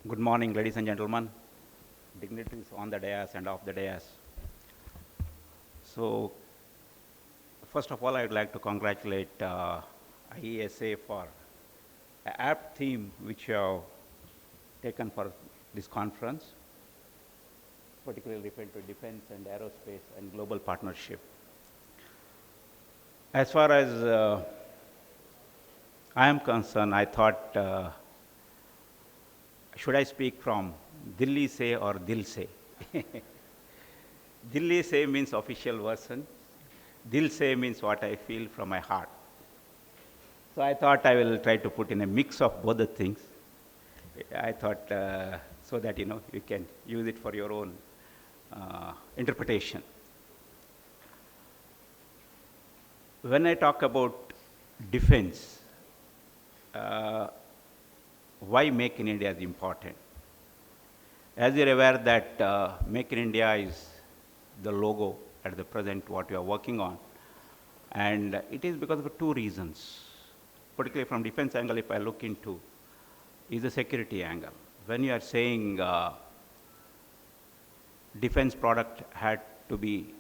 Good morning, ladies and gentlemen, dignitaries on the dais and off the dais. So, first of all, I would like to congratulate IESA for an apt theme which you have taken for this conference, particularly referred to defense and aerospace and global partnership. As far as I am concerned, I thought, should I speak from Delhi se or Dil se? Delhi se means official version. Dil se means what I feel from my heart. So I thought I will try to put in a mix of both the things. I thought so that you can use it for your own interpretation. When I talk about defense, why Make in India is important? As you're aware that Make in India is the logo at the present what we are working on, and it is because of two reasons. Particularly from defense angle, if I look into, is the security angle. When you are saying defense product had to be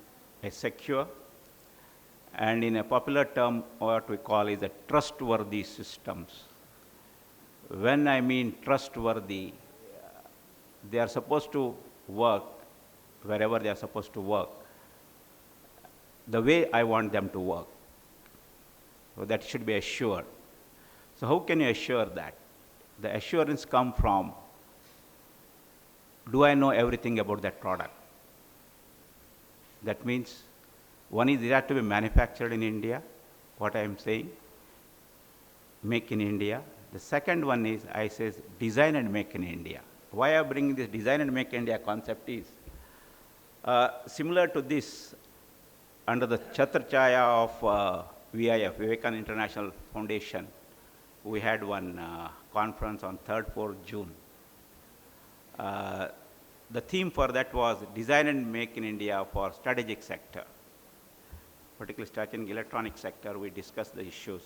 a secure, and in a popular term, what we call is a trustworthy systems. When I mean trustworthy, they are supposed to work wherever they are supposed to work, the way I want them to work. So that should be assured. So how can you assure that? The assurance comes from, do I know everything about that product? That means, one is it has to be manufactured in India, what I am saying, make in India. The second one is, I says, design and make in India. Why I am bringing this design and make India concept is, similar to this, under the Chhatrachaya of VIF, Vivekananda International Foundation, we had one conference on 3rd, 4th June. The theme for that was design and make in India for strategic sector, particularly strategic electronic sector. We discussed the issues.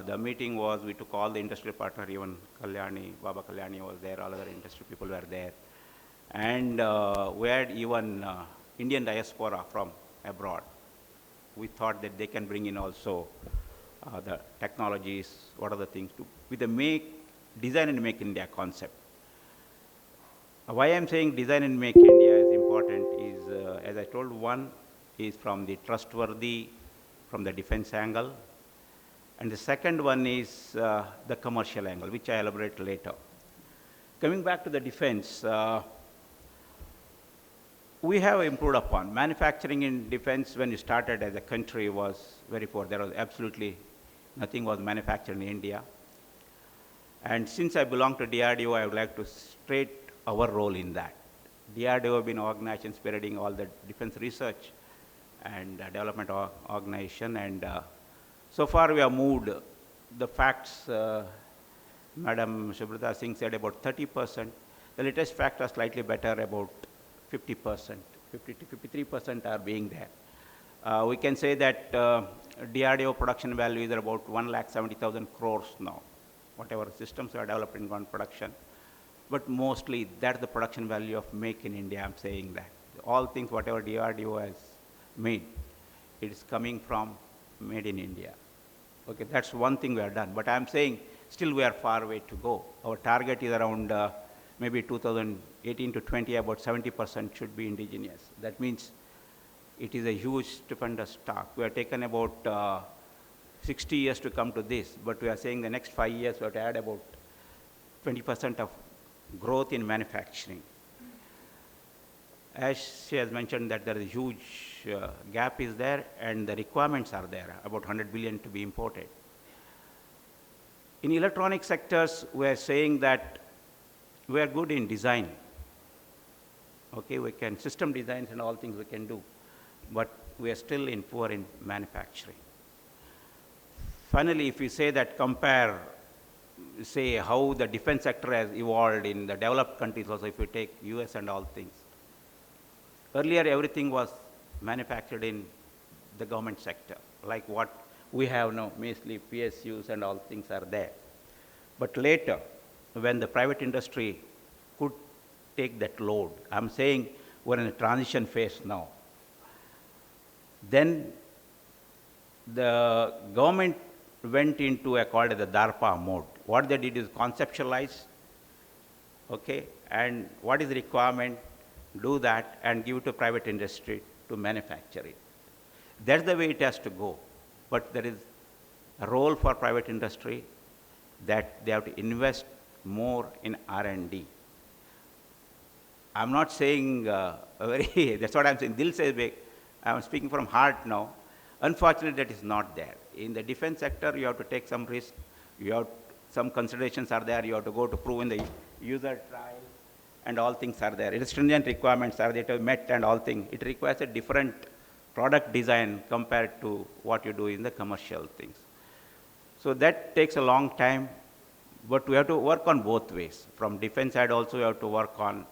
The meeting was, we took all the industry partners, even Kalyani, Baba Kalyani was there, all other industry people were there. And we had even Indian diaspora from abroad. We thought that they can bring in also the technologies, what are the things to, with the design and make India concept. Why I'm saying design and make India is important is, as I told, one is from the trustworthy, from the defense angle, and the second one is the commercial angle, which I elaborate later. Coming back to the defense, we have improved upon. Manufacturing in defense, when it started as a country, was very poor. There was absolutely nothing was manufactured in India. And since I belong to DRDO, I would like to state our role in that. DRDO has been an organization spearheading all the defense research and development organization, and so far we have moved. The facts, Madam Subrata Singh said about 30%. The latest facts are slightly better, about 50%, 50 to 53% are being there. We can say that DRDO production value is about 1,70,000 crores now, whatever systems are developed in one production. But mostly that's the production value of Make in India, I'm saying that. All things, whatever DRDO has made, it is coming from made in India. Okay, that's one thing we have done. But I'm saying still we are far way to go. Our target is around maybe 2018 to 20, about 70% should be indigenous. That means it is a huge, stupendous task. We have taken about 60 years to come to this, but we are saying the next 5 years we have to add about 20% of growth in manufacturing. As she has mentioned that there is a huge gap is there, and the requirements are there, about 100 billion to be imported. In electronic sectors, we are saying that we are good in design. Okay, we can system designs and all things we can do, but we are still poor in manufacturing. Finally, if we say that compare, say how the defense sector has evolved in the developed countries also, if you take US and all things. Earlier, everything was manufactured in the government sector, like what we have now, mostly PSUs and all things are there. But later, when the private industry could take that load. I'm saying we're in a transition phase now. Then the government went into a called as the DARPA mode. What they did is conceptualize, okay, and what is the requirement, do that, and give it to private industry to manufacture it. That's the way it has to go. But there is a role for private industry that they have to invest more in R&D. I'm not saying that's what I'm saying. Dil se big. I'm speaking from heart now. Unfortunately, that is not there. In the defense sector, you have to take some risk. You have some considerations are there. You have to go to prove in the user trial, and all things are there. Stringent requirements are there to be met, and all things. It requires a different product design compared to what you do in the commercial things. So that takes a long time, but we have to work on both ways. From defense side also, we have to work on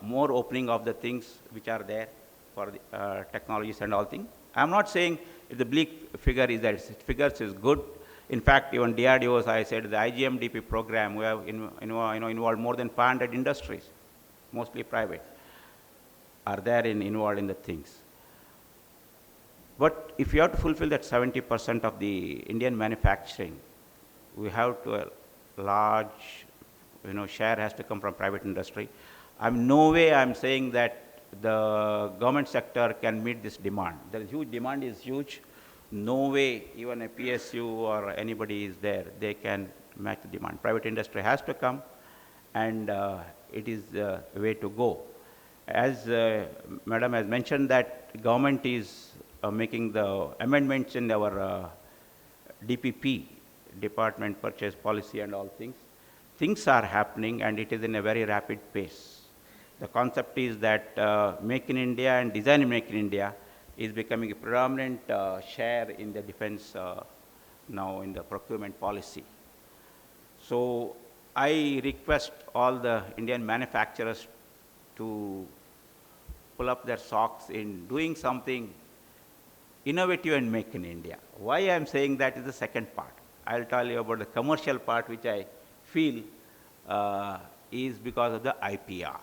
more opening of the things which are there for the, technologies and all things. I'm not saying if the bleak figure is that figures is good. In fact, even DRDO, as I said, the IGMDP program, we have involved more than 500 industries, mostly private, are there involved in the things. But if you have to fulfill that 70% of the Indian manufacturing, we have to a large share has to come from private industry. No way I'm saying that the government sector can meet this demand. The huge demand is huge. No way even a PSU or anybody is there, they can match the demand. Private industry has to come, and it is the way to go. As Madam has mentioned that government is making the amendments in our DPP, Department Purchase Policy and all things. Things are happening, and it is in a very rapid pace. The concept is that Make in India and Design in Make in India is becoming a predominant share in the defense now in the procurement policy. So I request all the Indian manufacturers to pull up their socks in doing something innovative and Make in India. Why I am saying that is the second part. I'll tell you about the commercial part, which I feel is because of the IPR.